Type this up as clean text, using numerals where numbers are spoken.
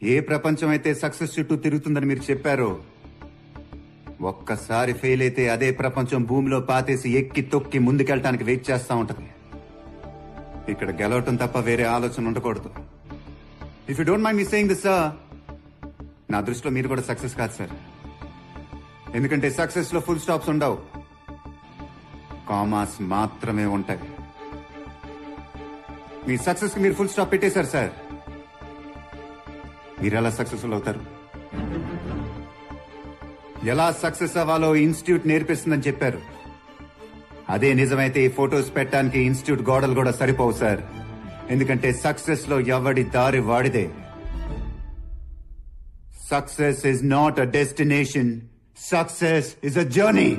ఏ ప్రపంచం అయితే సక్సెస్ చుట్టూ తిరుగుతుందని మీరు చెప్పారో, ఒక్కసారి ఫెయిల్ అయితే అదే ప్రపంచం భూమిలో పాతేసి ఎక్కి తొక్కి ముందుకెళ్ళటానికి వెయిట్ చేస్తా ఉంటది. ఇక్కడ గెలవటం తప్ప వేరే ఆలోచన ఉండకూడదు. If you don't mind me saying this sir, నా దృష్టిలో మీరు కూడా సక్సెస్ కాదు సార్. ఎందుకంటే సక్సెస్ లో ఫుల్ స్టాప్స్ ఉండవు, కామాస్ మాత్రమే ఉంటాయి. మీ సక్సెస్ కి మీరు ఫుల్ స్టాప్ పెట్టేశారు సార్. మీరు ఎలా సక్సెస్ఫుల్ అవుతారు? ఎలా సక్సెస్ అవ్వాలో ఇన్స్టిట్యూట్ నేర్పిస్తుందని చెప్పారు. అదే నిజమైతే ఈ ఫొటోస్ పెట్టడానికి ఇన్స్టిట్యూట్ గోడలు కూడా సరిపోవు సార్. ఎందుకంటే సక్సెస్ లో ఎవడి దారి వాడిదే. Success is not a destination, success is a journey.